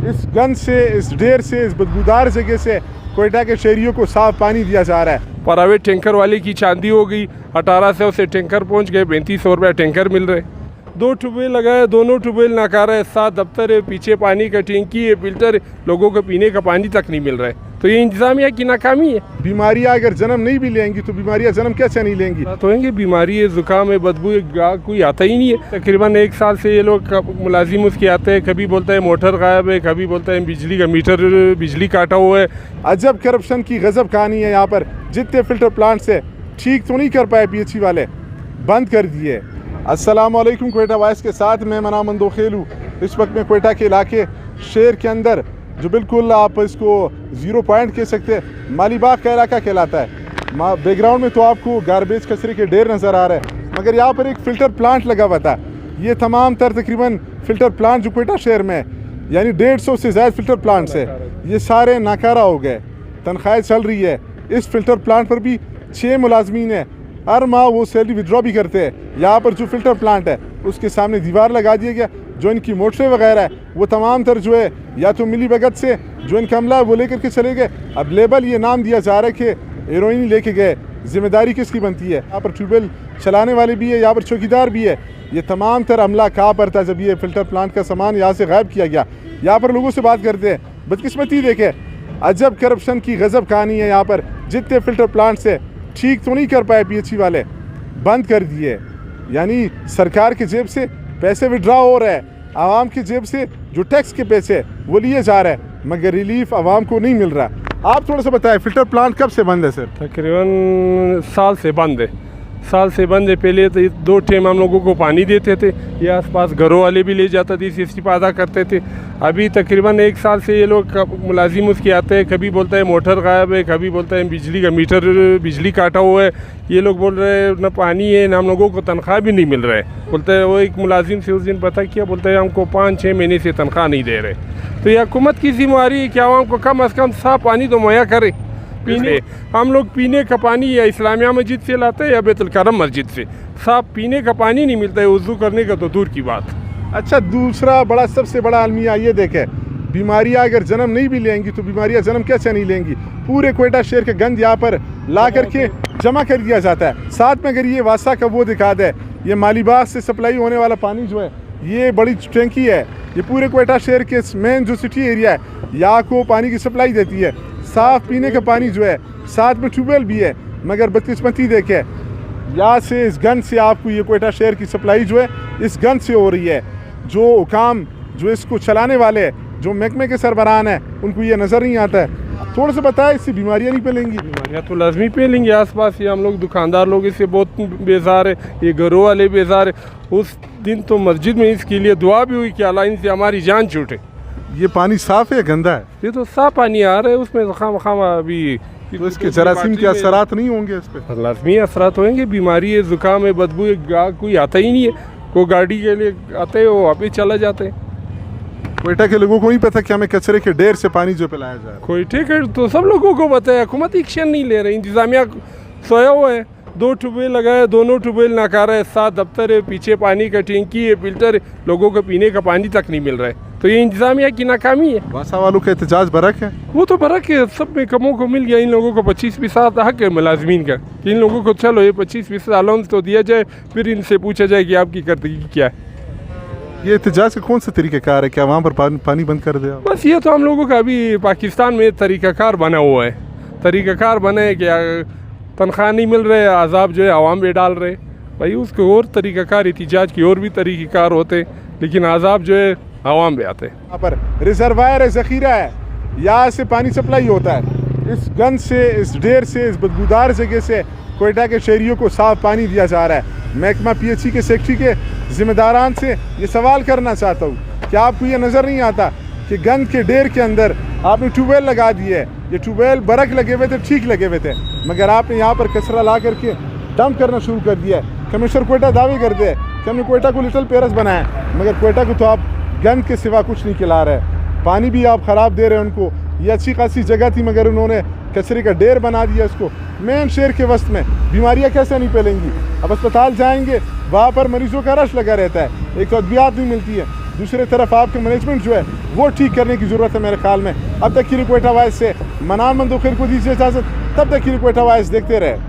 इस गंद से, इस ढेर से, इस बदबूदार जगह से क्वेटा के शहरियों को साफ पानी दिया जा रहा है। प्राइवेट टैंकर वाले की चांदी हो गई, 1800 से टैंकर पहुंच गए, 3500 रुपये टैंकर मिल रहे। 2 ट्यूबवेल लगाए, दोनों ट्यूबवेल नाकारा है, 7 दफ्तर है, पीछे पानी का टैंकी है, फिल्टर है, लोगों को पीने का पानी तक नहीं मिल रहा है। तो ये इंतजामिया की नाकामी है। बीमारियाँ अगर जन्म नहीं भी लेंगी तो बीमारियाँ जन्म कैसे नहीं लेंगी? तो होंगे बीमारी है, जुकाम है, बदबू है, कोई आता ही नहीं है। तकरीबन 1 साल से ये लोग मुलाजिम उसके आते हैं, कभी बोलता है मोटर गायब है, कभी बोलता है बिजली का मीटर बिजली काटा हुआ है। अजब करप्शन की गजब कहानी है यहाँ पर। जितने फिल्टर प्लांट से ठीक तो नहीं कर पाए पीएचई वाले, बंद कर दिए। अस्सलाम वालेकुम, क्वेटा वॉइस के साथ मैं मनामन दोखेल हूँ। इस वक्त में क्वेटा के इलाके शहर के अंदर जो बिल्कुल आप इसको 0 पॉइंट कह सकते हैं, मालीबाग का इलाका कहलाता है। बैकग्राउंड में तो आपको गार्बेज कचरे के ढेर नज़र आ रहे हैं, मगर यहाँ पर एक फ़िल्टर प्लांट लगा हुआ था। ये तमाम तर तकरीबन फ़िल्टर प्लांट जो क्वेटा शहर में यानी 150 से ज़्यादा फ़िल्टर प्लांट्स है, ये सारे नाकारा हो गए। तनख्वाहें चल रही है। इस फ़िल्टर प्लांट पर भी 6 मुलाजमीन है, हर माह वो सैलरी विड्रॉ भी करते हैं। यहाँ पर जो फ़िल्टर प्लांट है उसके सामने दीवार लगा दिया गया। जो इनकी मोटरें वगैरह है वो तमाम तर जो है या तो मिली भगत से जो इनका अमला है वो लेकर के चले गए। अब लेबल ये नाम दिया जा रहा है कि हेरोइन लेके गए, जिम्मेदारी किसकी बनती है? यहाँ पर ट्यूबवेल चलाने वाले भी है, यहाँ पर चौकीदार भी है। ये तमाम तर अमला कहाँ पर था जब ये फ़िल्टर प्लांट का सामान यहाँ से गायब किया गया? यहाँ पर लोगों से बात करते हैं, बदकिस्मती देखे, अजब करप्शन की गजब कहानी है यहाँ पर। जितने फ़िल्टर प्लांट से ठीक तो नहीं कर पाए पीएचई वाले, बंद कर दिए। यानी सरकार के जेब से पैसे विड्रॉ हो रहे हैं, आवाम की जेब से जो टैक्स के पैसे वो लिए जा रहे हैं, मगर रिलीफ आवाम को नहीं मिल रहा। आप थोड़ा सा बताएं, फ़िल्टर प्लांट कब से बंद है सर? तकरीबन साल से बंद है, साल से बंद है। पहले तो 2 टाइम हम लोगों को पानी देते थे, ये आसपास घरों वाले भी ले जाते थे, इससे इस्तीफादा करते थे। अभी तकरीबन 1 साल से ये लोग मुलाजिम उसके आते हैं, कभी बोलता है मोटर गायब है, कभी बोलता है बिजली का मीटर बिजली काटा हुआ है। ये लोग बोल रहे हैं ना पानी है, ना हम लोगों को तनख्वाह भी नहीं मिल रहा है। बोलते हैं, वो एक मुलाजिम से उस दिन पता किया, बोलते हैं हमको 5-6 महीने से तनख्वाह नहीं दे रहे। तो ये हुकूमत की जिम्मेदारी है कि आवाम को कम अज़ कम साफ़ पानी तो मुहैया करे। पीने हम लोग पीने का पानी या इस्लामिया मस्जिद से लाते हैं या बैतुल करम मस्जिद से, साफ पीने का पानी नहीं मिलता है, वज़ू करने का तो दूर की बात। अच्छा, दूसरा बड़ा सबसे बड़ा अलमिया ये देखे, बीमारियाँ अगर जन्म नहीं भी लेंगी तो बीमारियाँ जन्म कैसे नहीं लेंगी? पूरे क्वेटा शहर के गंद यहाँ पर ला करके जमा कर दिया जाता है। साथ में अगर ये वासा का वो दिखा दे, ये मालीबाग से सप्लाई होने वाला पानी जो है, ये बड़ी टैंकी है, ये पूरे क्वेटा शहर के मेन जो सिटी एरिया है यहाँ को पानी की सप्लाई देती है। साफ़ पीने का पानी जो है, साथ में ट्यूबवेल भी है, मगर बदकिस्मती देखे यहाँ से इस गंद से आपको ये क्वेटा शहर की सप्लाई जो है इस गंद से हो रही है। जो काम जो इसको चलाने वाले जो महकमे के सरबराहान है उनको ये नज़र नहीं आता है। थोड़ा सा बताया, इससे बीमारियाँ नहीं फैलेंगी? बीमारियाँ तो लाजमी फैलेंगी। आसपास ये हम लोग दुकानदार लोग इससे बहुत बेजार है, ये घरों वाले बेजार है। उस दिन तो मस्जिद में इसके लिए दुआ भी हुई कि अल्लाह इनसे हमारी जान छूटे। ये पानी साफ़ है गंदा है? ये तो साफ पानी आ रहा है, उसमें खामा अभी तो इसके जरासीम के असरात नहीं होंगे इस पर? लाजमी असरात होंगे। बीमारी है, जुकाम है, बदबू है, कोई आता ही नहीं है। कोई गाड़ी के लिए आते हैं, वो वापस चला जाते हैं। क्वेटा के लोगों को नहीं पता कि हमें कचरे के ढेर से पानी जो पिलाया जा रहा है? कोई ठीक है तो सब लोगों को पता है, हुकूमत एक्शन नहीं ले रही, इंतजामिया सोया हुआ है। 2 ट्यूबवेल लगाए, दोनों ट्यूबवेल नाकारा है, 7 दफ्तर है, पीछे पानी का टैंकी है, फिल्टर है, लोगों को पीने का पानी तक नहीं मिल रहा है। तो ये इंतजामिया की नाकामी है। वासा वालों का एहतजाज बरक है? वो तो बरक है, सब में कमों को मिल गया। इन लोगों को 25% हक है मुलाजमीन का कि इन लोगों को चलो ये 25% अलाउंस तो दिया जाए, फिर इनसे पूछा जाए कि आपकी करदगी क्या है। ये एहतजाज का कौन सा तरीक़ाकार है? क्या वहाँ पर पानी बंद कर दे? बस ये तो हम लोगों का अभी पाकिस्तान में तरीक़ाकार बना हुआ है। तरीक़ाकार बना है कि तनख्वाह नहीं मिल रहे, अजाब जो है आवाम में डाल रहे। भाई उसके और तरीक़ाकार, एहतजाज की और भी तरीक़ाकार होते, लेकिन अजाब जो है आवाम में आते हैं। यहाँ पर रिजर्वायर है, ज़ख़ीरा है, यहाँ से पानी सप्लाई होता है। इस गंद से, इस ढेर से, इस बदबूदार जगह से क्वेटा के शहरियों को साफ पानी दिया जा रहा है। महकमा पीएचई के सेक्रेटरी के जिम्मेदारान से ये सवाल करना चाहता हूँ कि आपको ये नज़र नहीं आता कि गंद के ढेर के अंदर आपने ट्यूबवेल लगा दिए? ये ट्यूबवेल बरक लगे हुए थे, ठीक लगे हुए थे, मगर आपने यहाँ पर कचरा ला करके डंप करना शुरू कर दिया है। कमिश्नर क्वेटा दावे करते हैं कि हमने क्वेटा को लिटिल पेरिस बनाया, मगर क्वेटा को तो आप गंद के सिवा कुछ नहीं खिला रहे। पानी भी आप ख़राब दे रहे हैं उनको। ये अच्छी खासी जगह थी, मगर उन्होंने कचरे का ढेर बना दिया इसको। मेन शहर के वस्त में बीमारियां कैसे नहीं फैलेंगी? अब अस्पताल जाएंगे, वहाँ पर मरीजों का रश लगा रहता है, एक तो अद्वियात नहीं मिलती है, दूसरी तरफ आपके मैनेजमेंट जो है वो ठीक करने की ज़रूरत है मेरे ख्याल में। अब तक के लिए क्वेटा वॉइस से मनान मंदोखेल को दीजिए इजाज़त, तब तक के लिए क्वेटा वॉइस देखते रहे।